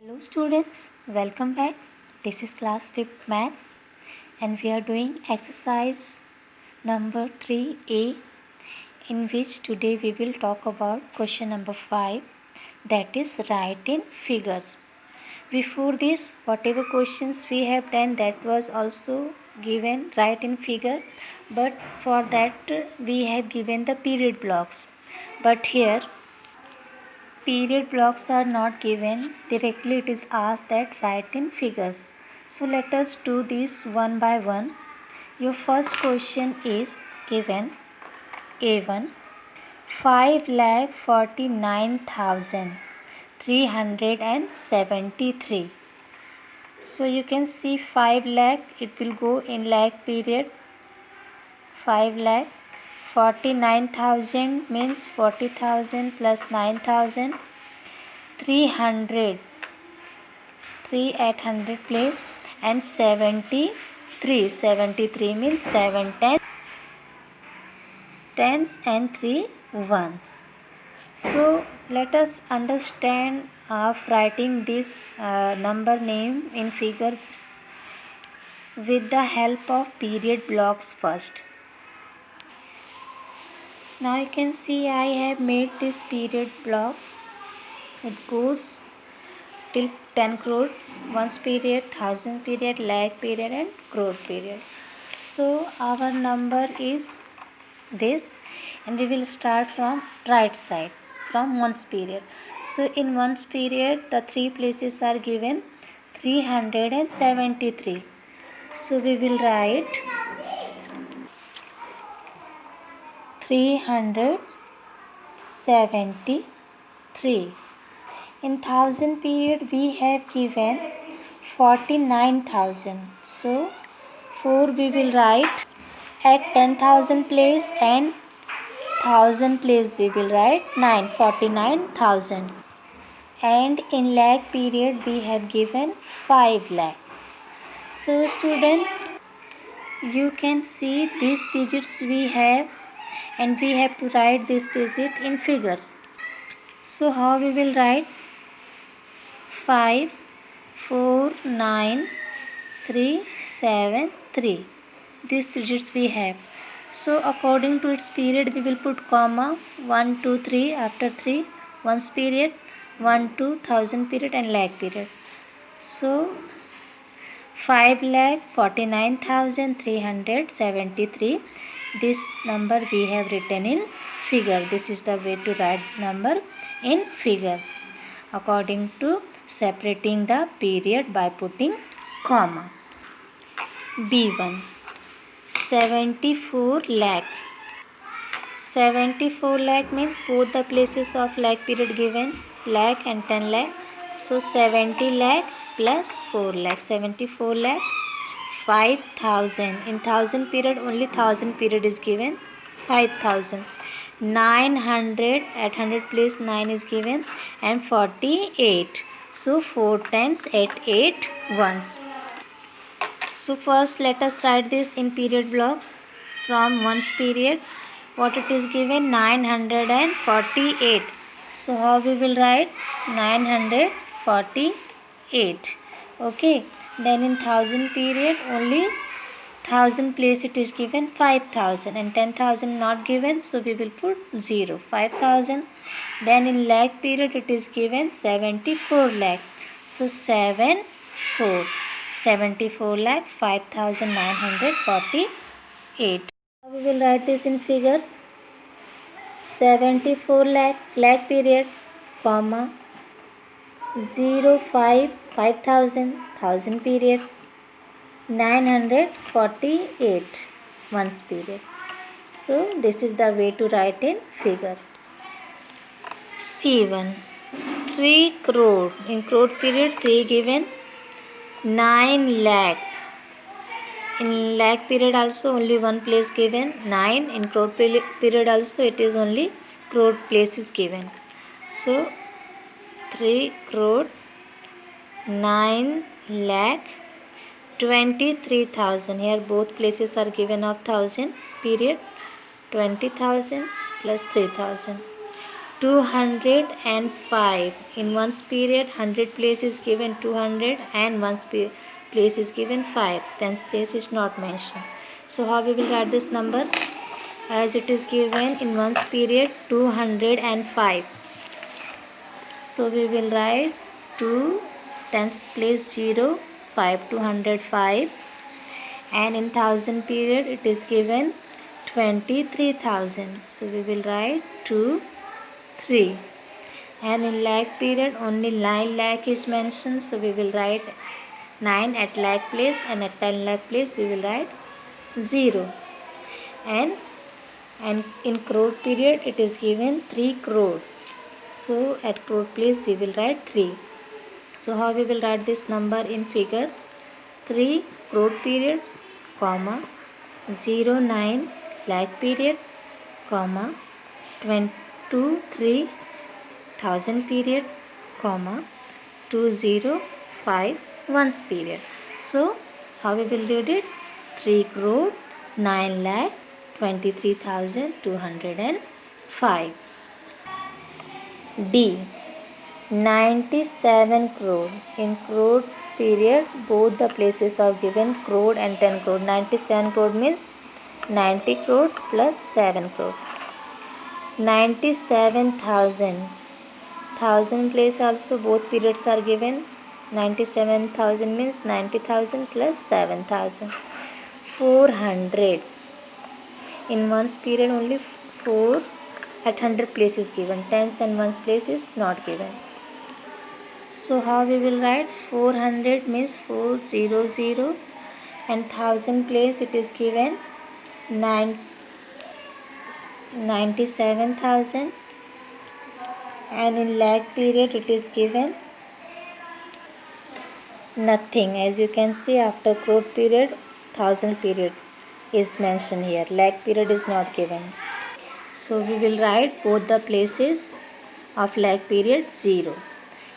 Hello students, welcome back. This is class 5th maths and we are doing exercise number 3A, in which today we will talk about question number 5, that is write in figures. Before this, whatever questions we have done, that was also given write in figure, but for that we have given the period blocks. But here period blocks are not given directly, it is asked that write in figures. So let us do this one by one. Your first question is given A1, 5,49,373. So you can see 5 lakh, it will go in lakh period. 5 lakh, 49,000 means 40,000 plus 9,000. 300, 3 at 100 place, and 73. 73 means 7 tens and 3 ones. So let us understand of writing this number name in figures with the help of period blocks first. Now you can see I have made this period block. It goes till 10 crore, ones period, thousand period, lakh period and crore period. So our number is this, and we will start from right side, from ones period. So in ones period the three places are given 373. So we will write 373. In thousand period we have given 49,000. So 4 we will write at 10,000 place, and 1000 place we will write 9, 49,000. And in lakh period we have given 5 lakh. So students, you can see these digits we have, and we have to write this digit in figures. So how we will write? 5, 4, 9, 3, 7, 3. These digits we have. So according to its period we will put comma 1, 2, 3 after 3, ones period, 1, 2, thousand period and lakh period. So 5,49,373. This number we have written in figure. This is the way to write number in figure, according to separating the period by putting comma. B1, 74 lakh. 74 lakh means both the places of lakh period given, lakh and 10 lakh. So 70 lakh plus 4 lakh, 74 lakh. 5,000. In thousand period only thousand period is given, 5,000. 900 at 100 place 9 is given, and 48. So 4 times at 8 ones. So first let us write this in period blocks. From ones period, what it is given? 948. So how we will write? 948. Okay. Then in thousand period only thousand place it is given 5,000, and 10,000 not given, so we will put 0, 5,000. Then in lakh period it is given 74 lakh, so 7, 4, 74 lakh 5,948. Now we will write this in figure. 74 lakh period, comma 0, 5, 5,000, thousand period, 948 ones period. So this is the way to write in figure. C1, 3 crore. In crore period 3 given, 9 lakh. In lakh period also only one place given, 9. In crore period also it is only crore place is given. So 3 crore, 9 lakh, 23,000. Here both places are given of thousand period, 20,000 plus 3,000. 205. In one's period, 100 place is given 200 and one's place is given 5. Tens place is not mentioned. So how we will write this number? As it is given in one's period 205. So we will write 2 tens place 0, 5 205, and in thousand period it is given 23,000. So we will write 2 3, and in lakh period only 9 lakh is mentioned, so we will write 9 at lakh place, and at 10 lakh place we will write 0. And in crore period it is given 3 crore, so at crore place we will write 3. So how we will write this number in figure? 3 crore period, comma 09 lakh period, comma 223,000 period, comma 205 ones period. So how we will read it? 3 crore 9 lakh 23,205. D. 97 crore. In crore period both the places are given crore and 10 crore. 97 crore means 90 crore plus 7 crore. 97,000. 1000 place also both periods are given. 97,000 means 90,000 plus 7,000. 400. In one's period only 4 at 100 place is given. Tens and ones place is not given. So how we will write? 400 means 400, and 1000 place it is given 97,000, and in lakh period it is given nothing. As you can see, after crore period 1000 period is mentioned here. Lakh period is not given. So we will write both the places of lakh period 0,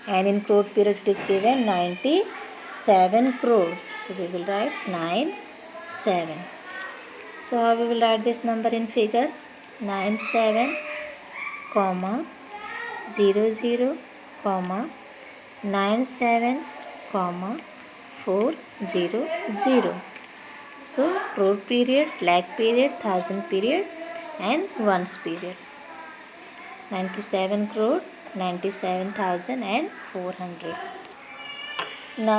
and in crore period it is given 97 crore. So we will write 97. So how we will write this number in figure? 97, comma 00, comma 97, comma 400. So crore period, lakh period, 1000 period, and ones period. 97 crore, 97,400. Now